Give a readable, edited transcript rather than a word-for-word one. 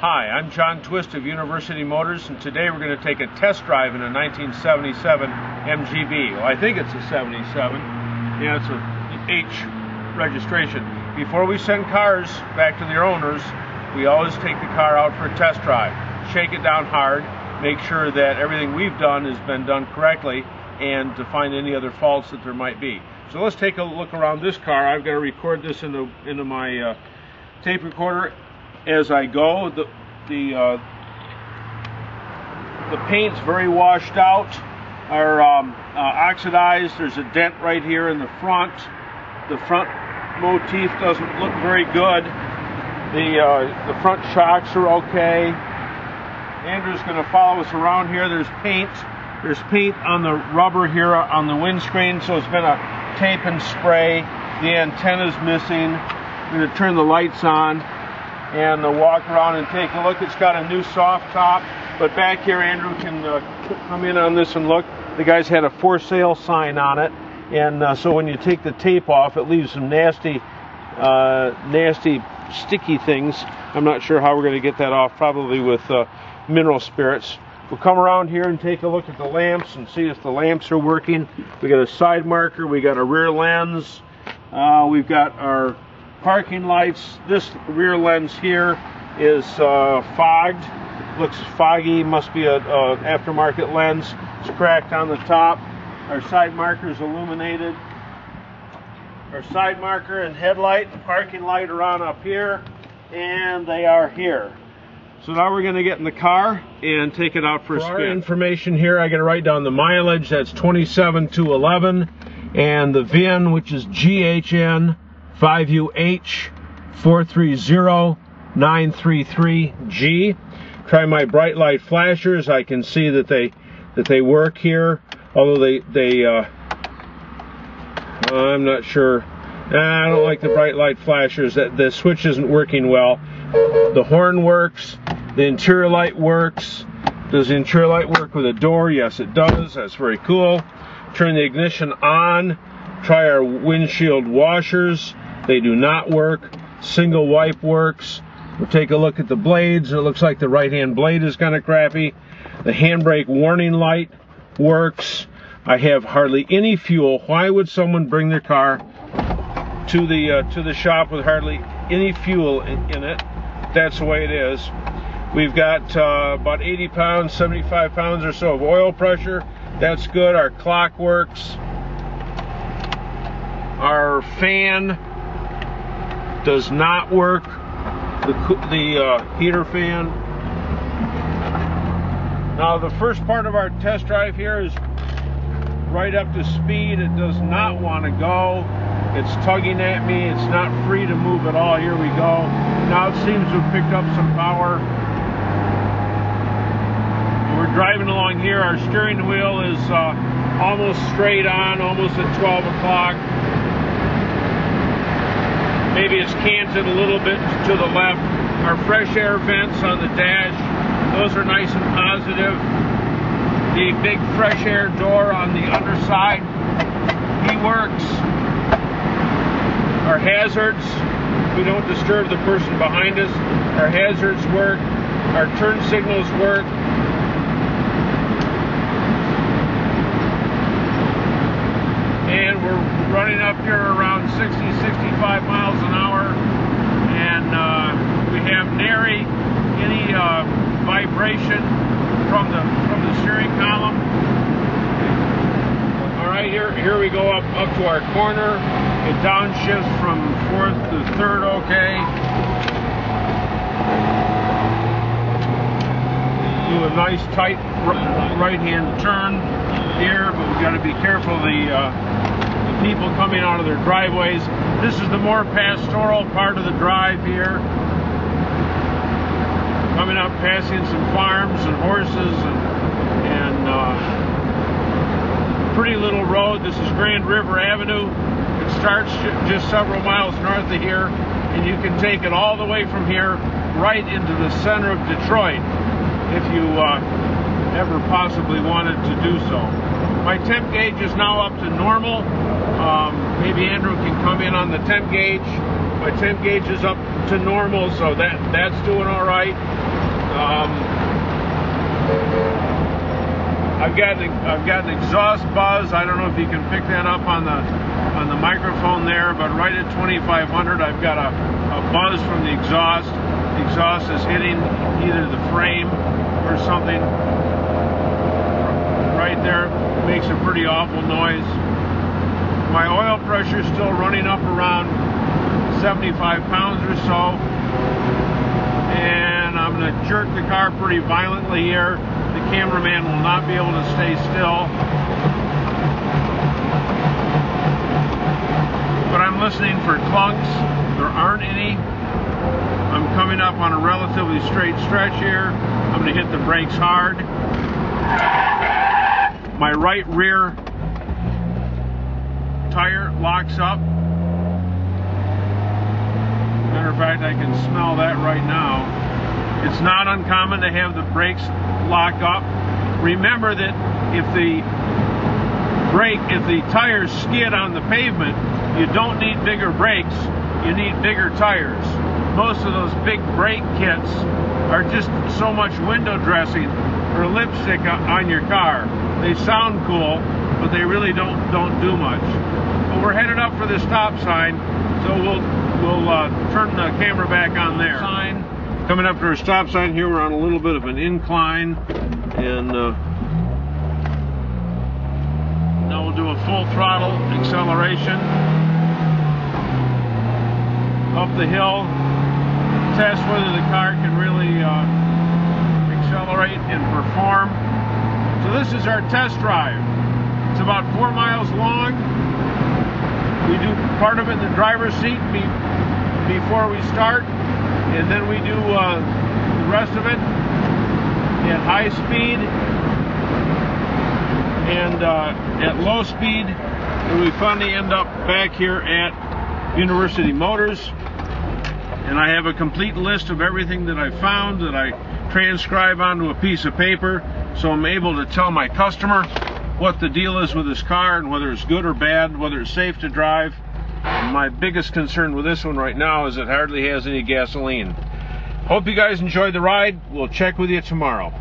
Hi, I'm John Twist of University Motors, and today we're going to take a test drive in a 1977 MGB. Well, I think it's a 77. Yeah, it's a H registration. Before we send cars back to their owners, we always take the car out for a test drive. Shake it down hard, make sure that everything we've done has been done correctly, and to find any other faults that there might be. So let's take a look around this car. I've got to record this into my tape recorder as I go. The paint's very washed out, or oxidized. There's a dent right here in the front. The front motif doesn't look very good. The front shocks are okay. Andrew's going to follow us around here. There's paint. There's paint on the rubber here on the windscreen, so it's been a tape and spray. The antenna's missing. I'm going to turn the lights on and walk around and take a look. It's got a new soft top, but back here Andrew can come in on this and look. The guy's had a for sale sign on it, and so when you take the tape off, it leaves some nasty sticky things. I'm not sure how we're going to get that off, probably with mineral spirits. We'll come around here and take a look at the lamps and see if the lamps are working. We got a side marker, we got a rear lens, we've got our parking lights. This rear lens here is fogged. Looks foggy, must be a aftermarket lens. It's cracked on the top. Our side marker is illuminated. Our side marker and headlight, the parking light are on up here, and they are here. So now we're going to get in the car and take it out for a spin. For our information here, I got to write down the mileage. That's 27,211, and the VIN, which is GHN 5UH430933G. Try my bright light flashers. I can see that they work here, although I'm not sure. I don't like the bright light flashers. The switch isn't working well. The horn works. The interior light works. Does the interior light work with a door? Yes, it does. That's very cool. Turn the ignition on. Try our windshield washers. They do not work. Single wipe works. We'll take a look at the blades. It looks like the right-hand blade is kind of crappy. The handbrake warning light works. I have hardly any fuel. Why would someone bring their car to the shop with hardly any fuel in it? That's the way it is. We've got about 80 pounds, 75 pounds or so of oil pressure. That's good. Our clock works. Our fan does not work. The heater fan. Now the first part of our test drive here is right up to speed. It does not want to go. It's tugging at me. It's not free to move at all. Here we go. Now it seems to have picked up some power. We're driving along here. Our steering wheel is almost straight on, almost at 12 o'clock. Maybe it's canted a little bit to the left. Our fresh air vents on the dash, those are nice and positive. The big fresh air door on the underside, he works. Our hazards, we don't disturb the person behind us. Our hazards work. Our turn signals work. And we're running up here around 60, 65 miles an hour, and we have nary any vibration from the steering column. All right, here we go up to our corner. It downshifts from 4th to 3rd, okay. Do a nice tight right-hand turn here, but we've got to be careful of the people coming out of their driveways. This is the more pastoral part of the drive here. Coming up, passing some farms and horses and pretty little road. This is Grand River Avenue. It starts just several miles north of here, and you can take it all the way from here right into the center of Detroit if you ever possibly wanted to do so. My temp gauge is now up to normal. Maybe Andrew can come in on the temp gauge. My temp gauge is up to normal, so that's doing all right. I've got an exhaust buzz. I don't know if you can pick that up on the microphone there, but right at 2500 I've got a buzz from the exhaust. The exhaust is hitting either the frame or something. Right there, makes a pretty awful noise. My oil pressure is still running up around 75 pounds or so, and I'm going to jerk the car pretty violently here. The cameraman will not be able to stay still, but I'm listening for clunks. There aren't any. I'm coming up on a relatively straight stretch here. I'm going to hit the brakes hard. My right rear tire locks up. Matter of fact, I can smell that right now. It's not uncommon to have the brakes lock up. Remember that if the tires skid on the pavement, you don't need bigger brakes, you need bigger tires. Most of those big brake kits are just so much window dressing or lipstick on your car. They sound cool, but they really don't do much. But we're headed up for the stop sign, so we'll turn the camera back on there. Coming up to our stop sign here, we're on a little bit of an incline, and now we'll do a full throttle acceleration up the hill, test whether the car can really accelerate and perform. So this is our test drive. It's about 4 miles long. We do part of it in the driver's seat before we start, and then we do the rest of it at high speed and at low speed, and we finally end up back here at University Motors. And I have a complete list of everything that I found that I transcribe onto a piece of paper, so I'm able to tell my customer what the deal is with this car and whether it's good or bad, whether it's safe to drive. And my biggest concern with this one right now is it hardly has any gasoline. Hope you guys enjoyed the ride. We'll check with you tomorrow.